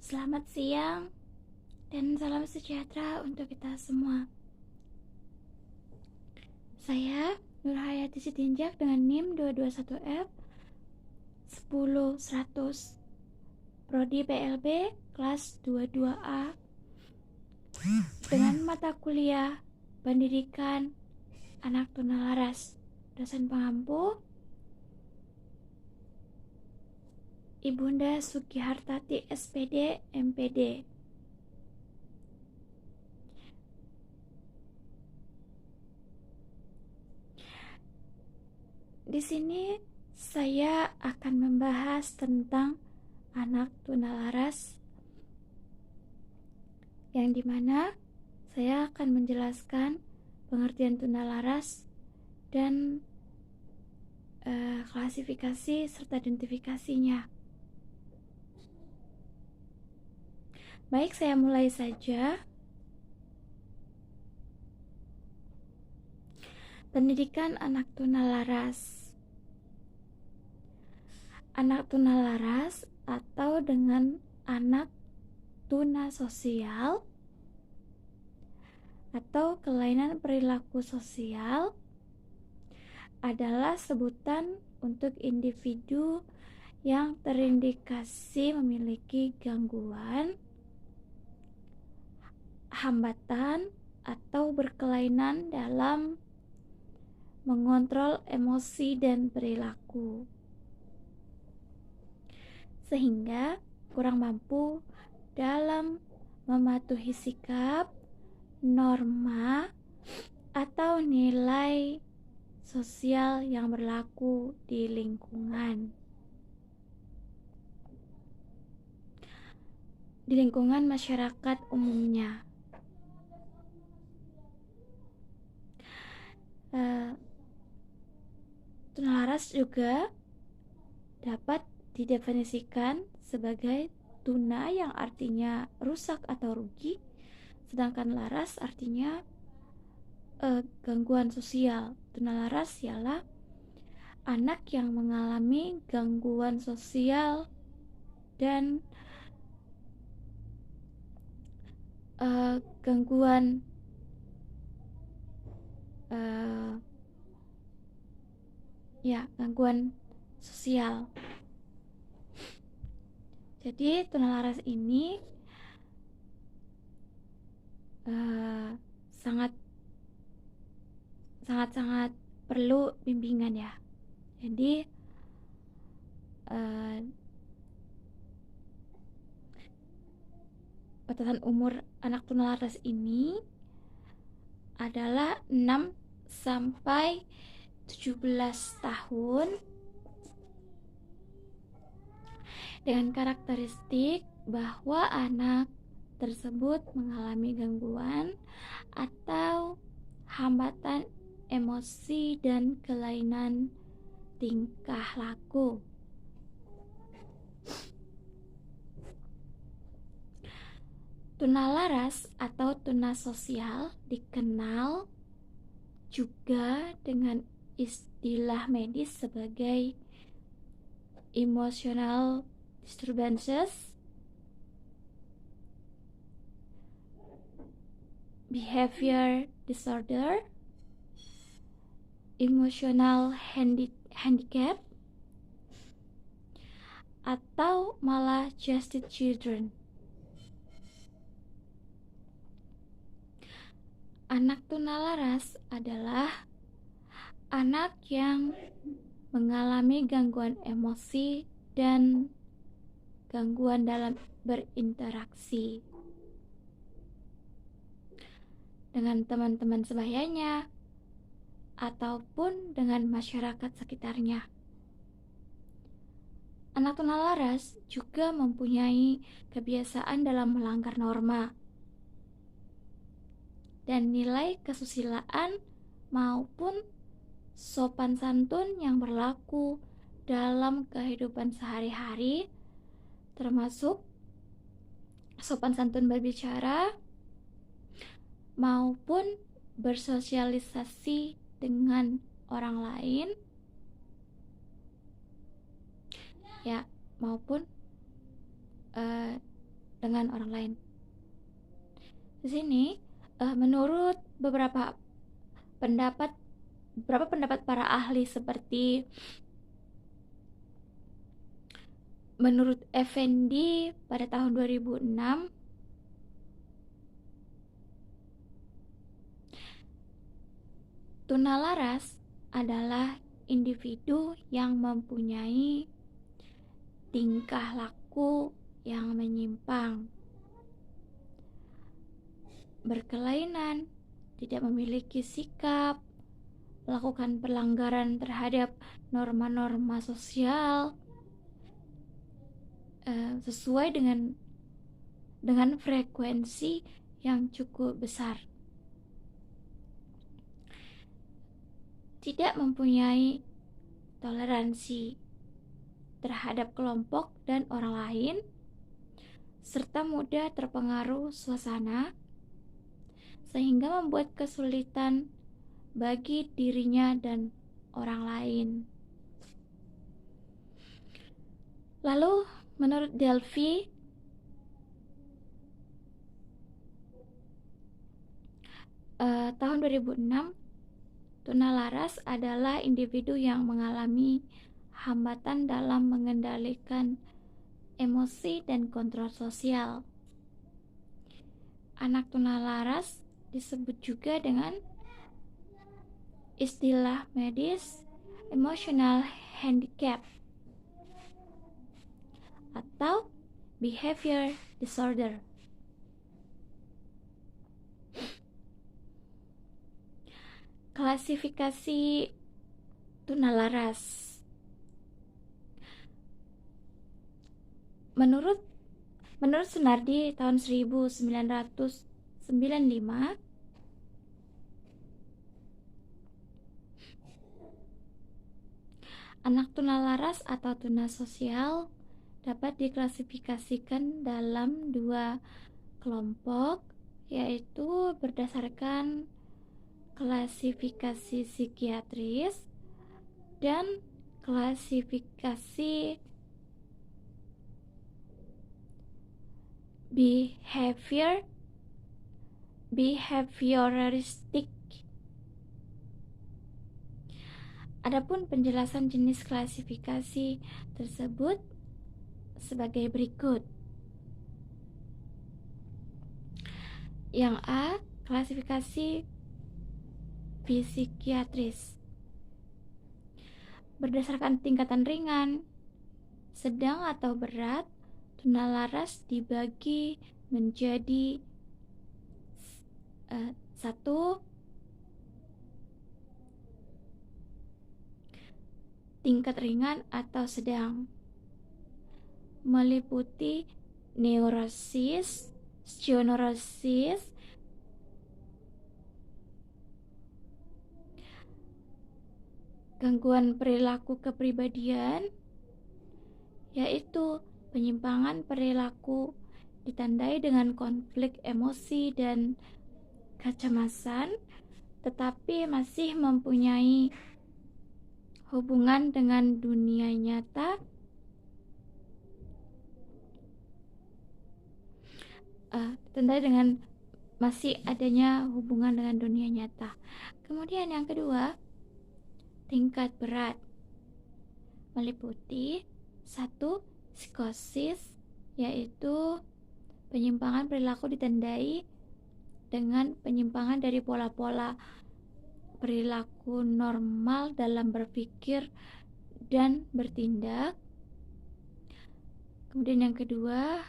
Selamat siang dan salam sejahtera untuk kita semua. Saya Nur Hayati Sitinjak dengan NIM 221F 10100 Prodi PLB kelas 22A dengan mata kuliah Pendidikan Anak Tunalaras. Dosen pengampu Ibunda Sugihartati SPD MPD. Di sini saya akan membahas tentang anak tunalaras, yang dimana saya akan menjelaskan pengertian tunalaras dan klasifikasi serta identifikasinya. Baik, saya mulai saja. Pendidikan anak tunalaras. Anak tunalaras atau dengan anak tuna sosial atau kelainan perilaku sosial adalah sebutan untuk individu yang terindikasi memiliki gangguan, hambatan, atau berkelainan dalam mengontrol emosi dan perilaku, sehingga kurang mampu dalam mematuhi sikap, norma, atau nilai sosial yang berlaku di lingkungan masyarakat umumnya. Tunalaras juga dapat didefinisikan sebagai tuna yang artinya rusak atau rugi, sedangkan laras artinya gangguan sosial. Tunalaras ialah anak yang mengalami gangguan sosial dan gangguan sosial. Jadi tunalaras ini sangat perlu bimbingan ya. Jadi batasan umur anak tunalaras ini adalah 6 sampai 17 tahun dengan karakteristik bahwa anak tersebut mengalami gangguan atau hambatan emosi dan kelainan tingkah laku. Tunalaras atau tuna sosial dikenal juga dengan istilah medis sebagai emotional disturbances, behavior disorder, emotional handicap, atau maladjusted children. Anak tunalaras adalah anak yang mengalami gangguan emosi dan gangguan dalam berinteraksi dengan teman-teman sebayanya ataupun dengan masyarakat sekitarnya. Anak tunalaras juga mempunyai kebiasaan dalam melanggar norma dan nilai kesusilaan maupun sopan santun yang berlaku dalam kehidupan sehari-hari, termasuk sopan santun berbicara maupun bersosialisasi dengan orang lain, maupun dengan orang lain. Di sini menurut beberapa pendapat para ahli seperti menurut Effendi pada tahun 2006, tunalaras adalah individu yang mempunyai tingkah laku yang menyimpang, berkelainan, tidak memiliki sikap, melakukan pelanggaran terhadap norma-norma sosial sesuai dengan frekuensi yang cukup besar, tidak mempunyai toleransi terhadap kelompok dan orang lain, serta mudah terpengaruh suasana sehingga membuat kesulitan bagi dirinya dan orang lain. Lalu menurut Delphi, tahun 2006, tunalaras adalah individu yang mengalami hambatan dalam mengendalikan emosi dan kontrol sosial. Anak tunalaras disebut juga dengan istilah medis emotional handicap atau behavior disorder. Klasifikasi tunalaras. Menurut Sunardi tahun 1995, anak tunalaras atau tuna sosial dapat diklasifikasikan dalam dua kelompok, yaitu berdasarkan klasifikasi psikiatris dan klasifikasi behavioristik. Adapun penjelasan jenis klasifikasi tersebut sebagai berikut. Yang A, klasifikasi psikiatris. Berdasarkan tingkatan ringan, sedang atau berat, tunalaras dibagi menjadi 1. Tingkat ringan atau sedang, meliputi neurosis, schizofrenis, gangguan perilaku kepribadian, yaitu penyimpangan perilaku ditandai dengan konflik emosi dan kecemasan, tetapi masih mempunyai hubungan dengan dunia nyata, ditandai dengan masih adanya hubungan dengan dunia nyata. Kemudian yang kedua, tingkat berat, meliputi 1. Psikosis, yaitu penyimpangan perilaku ditandai dengan penyimpangan dari pola-pola perilaku normal dalam berpikir dan bertindak. Kemudian yang kedua,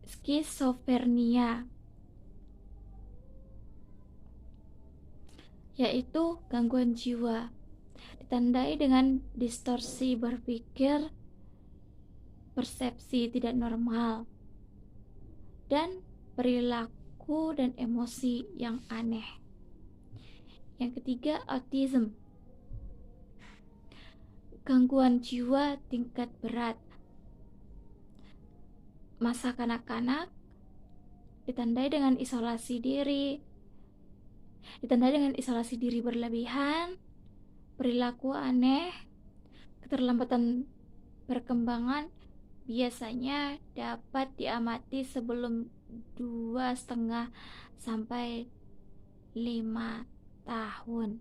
skizofrenia, yaitu gangguan jiwa ditandai dengan distorsi berpikir, persepsi tidak normal, dan perilaku dan emosi yang aneh. Yang ketiga, autism, gangguan jiwa tingkat berat, masa kanak-kanak, ditandai dengan isolasi diri berlebihan, perilaku aneh, keterlambatan perkembangan biasanya dapat diamati sebelum 2,5 sampai 5 tahun.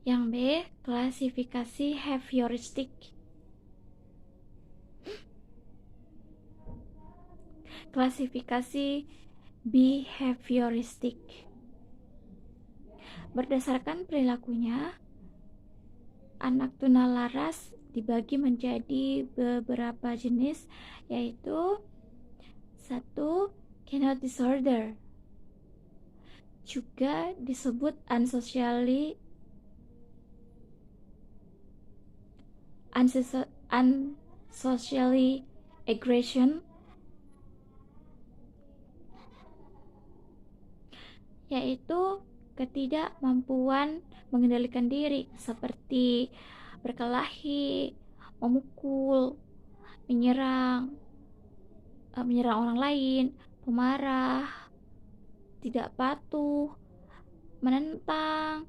Yang B, klasifikasi behavioristik. Klasifikasi behavioristik. Berdasarkan perilakunya, anak tunalaras dibagi menjadi beberapa jenis, yaitu 1. Keynote disorder, juga disebut unsocially aggression, yaitu ketidakmampuan mengendalikan diri seperti berkelahi, memukul, menyerang orang lain, pemarah, tidak patuh, menentang,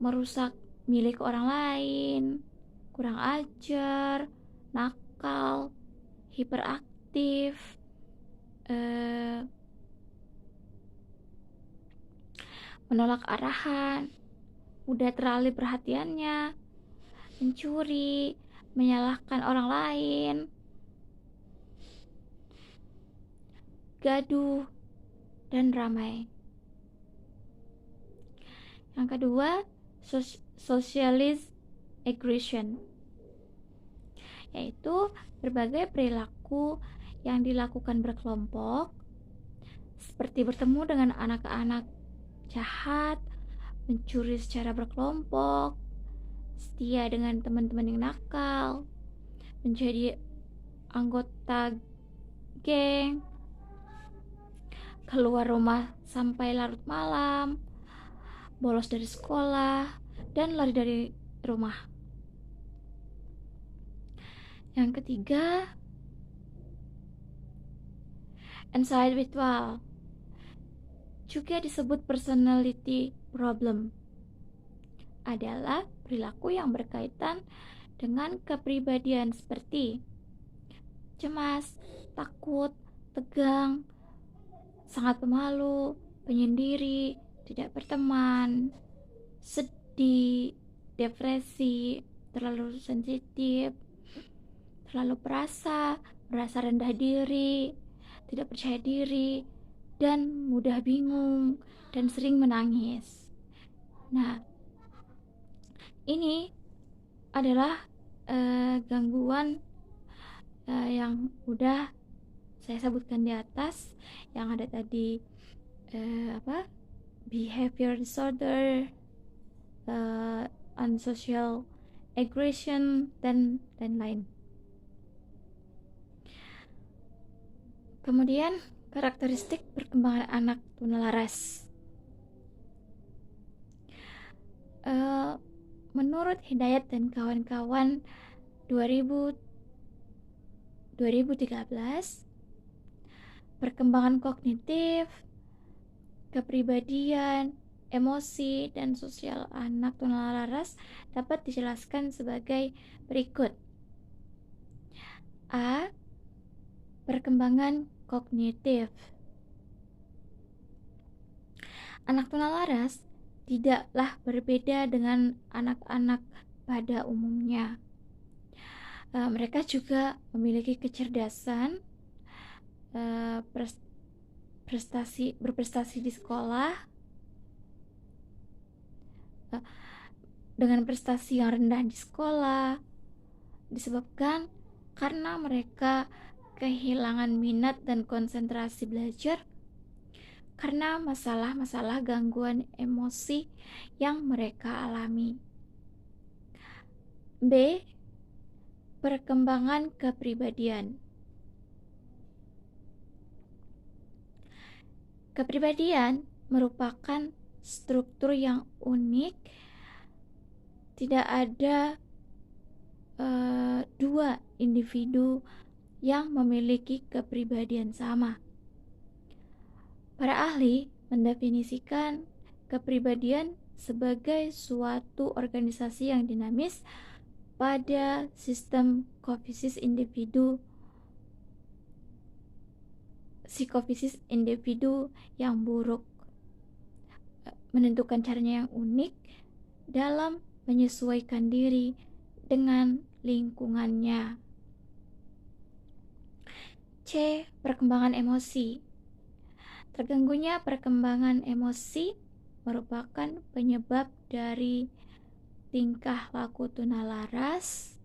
merusak milik orang lain, kurang ajar, nakal, hiperaktif, menolak arahan, mudah teralih perhatiannya, mencuri, menyalahkan orang lain, gaduh, dan ramai. Yang kedua, socialist aggression, yaitu berbagai perilaku yang dilakukan berkelompok, seperti bertemu dengan anak-anak jahat, mencuri secara berkelompok, setia dengan teman-teman yang nakal, menjadi anggota geng, keluar rumah sampai larut malam, bolos dari sekolah, dan lari dari rumah. Yang ketiga, anxiety withdrawal, juga disebut personality problem, adalah perilaku yang berkaitan dengan kepribadian seperti cemas, takut, tegang, sangat pemalu, penyendiri, tidak berteman, sedih, depresi, terlalu sensitif, terlalu merasa rendah diri, tidak percaya diri, dan mudah bingung dan sering menangis. Nah, ini adalah gangguan yang udah saya sebutkan di atas, yang ada tadi behavior disorder, unsocial aggression, dan lain. Kemudian karakteristik perkembangan anak tunalaras. Menurut Hidayat dan kawan-kawan 2013, perkembangan kognitif, kepribadian, emosi, dan sosial anak tunalaras dapat dijelaskan sebagai berikut. A. Perkembangan kognitif. Anak tunalaras tidaklah berbeda dengan anak-anak pada umumnya. Mereka juga memiliki kecerdasan, berprestasi di sekolah, dengan prestasi yang rendah di sekolah disebabkan karena mereka kehilangan minat dan konsentrasi belajar karena masalah-masalah gangguan emosi yang mereka alami. B. Perkembangan kepribadian. Kepribadian merupakan struktur yang unik. Tidak ada dua individu yang memiliki kepribadian sama. Para ahli mendefinisikan kepribadian sebagai suatu organisasi yang dinamis pada sistem psikofisis individu yang buruk, menentukan caranya yang unik dalam menyesuaikan diri dengan lingkungannya. C. Perkembangan emosi. Terganggunya perkembangan emosi merupakan penyebab dari tingkah laku tunalaras.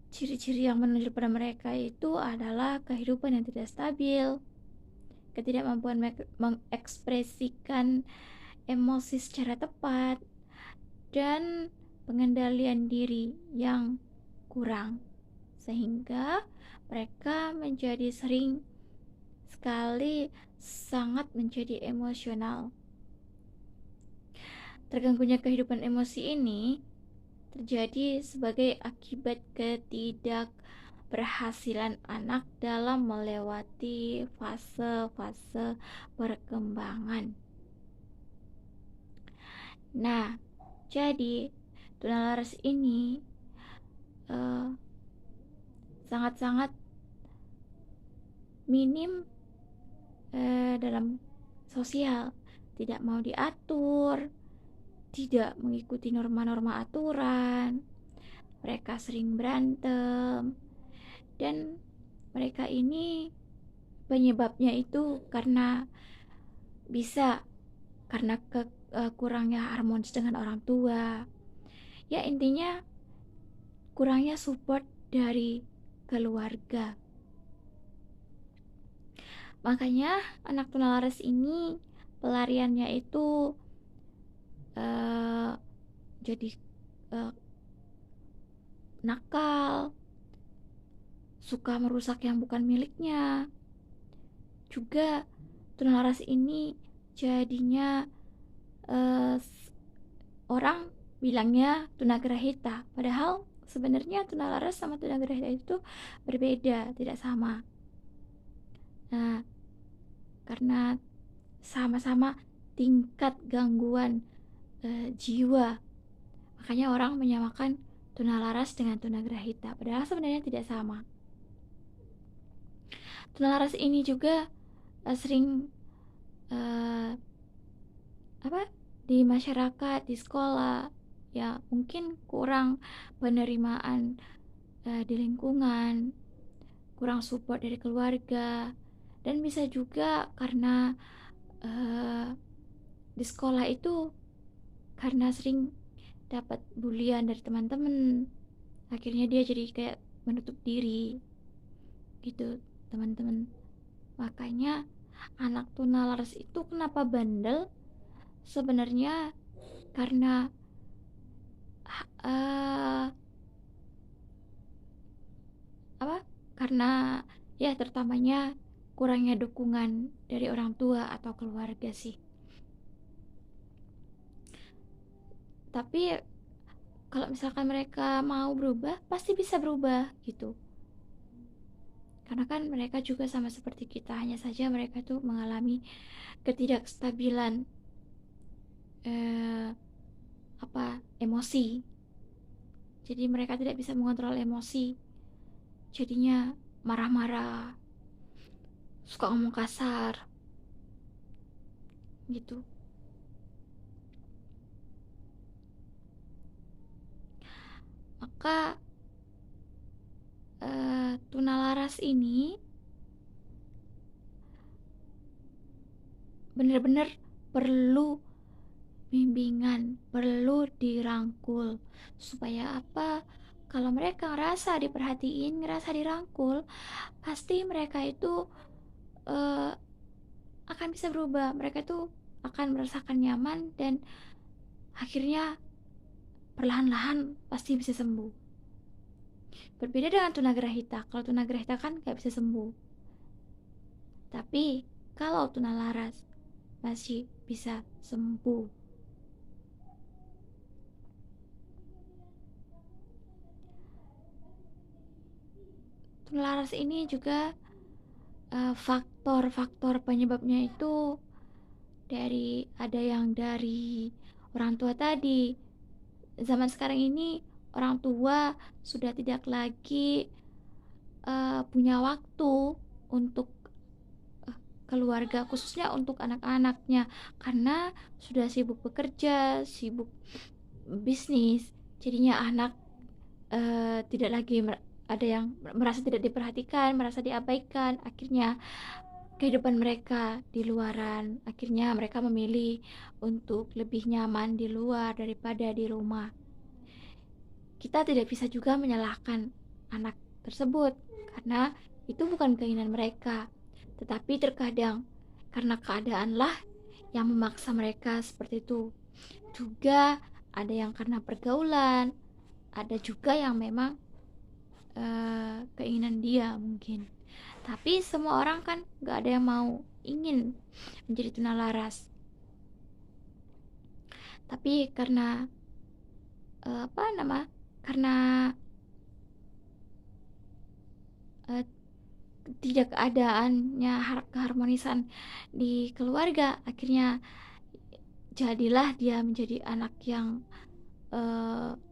Ciri-ciri yang menunjuk pada mereka itu adalah kehidupan yang tidak stabil, ketidakmampuan mengekspresikan emosi secara tepat, dan pengendalian diri yang kurang, sehingga mereka menjadi sering sekali sangat menjadi emosional. Terganggunya kehidupan emosi ini terjadi sebagai akibat ketidakberhasilan anak dalam melewati fase-fase perkembangan. Nah, jadi tunalaras ini sangat-sangat minim dalam sosial, tidak mau diatur, tidak mengikuti norma-norma aturan, mereka sering berantem, dan mereka ini penyebabnya itu karena kurangnya harmonis dengan orang tua. Ya, intinya kurangnya support dari keluarga. Makanya anak tunalaras ini pelariannya itu jadi nakal, suka merusak yang bukan miliknya. Juga tunalaras ini jadinya orang bilangnya tunagrahita, padahal sebenarnya tunalaras sama tunagrahita itu berbeda, tidak sama. Nah, karena sama-sama tingkat gangguan jiwa, makanya orang menyamakan tunalaras dengan tunagrahita, padahal sebenarnya tidak sama. Tunalaras ini juga sering di masyarakat, di sekolah, ya mungkin kurang penerimaan di lingkungan, kurang support dari keluarga, dan bisa juga karena di sekolah itu karena sering dapat bulian dari teman-teman, akhirnya dia jadi kayak menutup diri gitu, teman-teman. Makanya anak tunalaras itu kenapa bandel? Sebenarnya karena karena ya terutamanya kurangnya dukungan dari orang tua atau keluarga sih. Tapi kalau misalkan mereka mau berubah, pasti bisa berubah gitu. Karena kan mereka juga sama seperti kita, hanya saja mereka tuh mengalami ketidakstabilan emosi. Jadi mereka tidak bisa mengontrol emosi. Jadinya marah-marah, suka ngomong kasar gitu. Maka tunalaras ini benar-benar perlu bimbingan, perlu dirangkul. Supaya apa? Kalau mereka ngerasa diperhatiin, ngerasa dirangkul, pasti mereka itu akan bisa berubah. Mereka itu akan merasakan nyaman dan akhirnya perlahan-lahan pasti bisa sembuh. Berbeda dengan tunagrahita. Kalau tunagrahita kan gak bisa sembuh. Tapi kalau tunalaras masih bisa sembuh. Tunalaras ini juga faktor-faktor penyebabnya itu ada yang dari orang tua tadi. Zaman sekarang ini orang tua sudah tidak lagi punya waktu untuk keluarga, khususnya untuk anak-anaknya, karena sudah sibuk bekerja, sibuk bisnis. Jadinya anak tidak lagi ada yang merasa tidak diperhatikan, merasa diabaikan. Akhirnya kehidupan mereka di luaran, akhirnya mereka memilih untuk lebih nyaman di luar daripada di rumah. Kita tidak bisa juga menyalahkan anak tersebut karena itu bukan keinginan mereka, tetapi terkadang karena keadaanlah yang memaksa mereka seperti itu. Juga ada yang karena pergaulan, ada juga yang memang keinginan dia mungkin. Tapi semua orang kan gak ada yang mau ingin menjadi tunalaras. Tapi karena karena tidak keadaannya keharmonisan di keluarga, akhirnya jadilah dia menjadi anak yang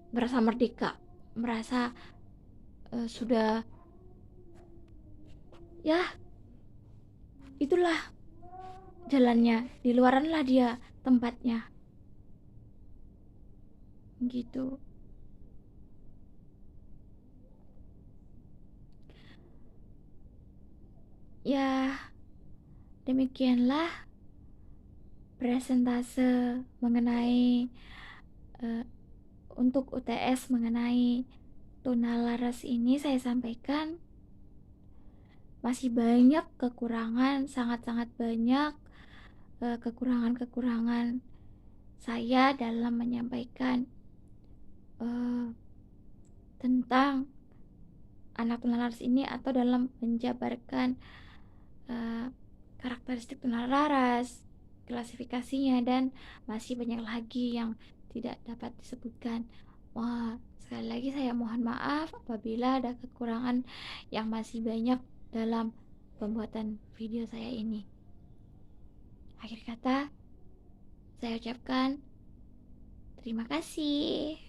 merasa merdeka, merasa sudah, ya itulah jalannya, di luaranlah dia tempatnya, gitu. Ya, demikianlah presentase mengenai untuk UTS mengenai tunalaras ini saya sampaikan. Masih banyak kekurangan, sangat-sangat banyak kekurangan-kekurangan saya dalam menyampaikan tentang anak tunalaras ini, atau dalam menjabarkan karakteristik tunalaras, klasifikasinya, dan masih banyak lagi yang tidak dapat disebutkan. Wah, sekali lagi saya mohon maaf apabila ada kekurangan yang masih banyak dalam pembuatan video saya ini. Akhir kata, saya ucapkan terima kasih.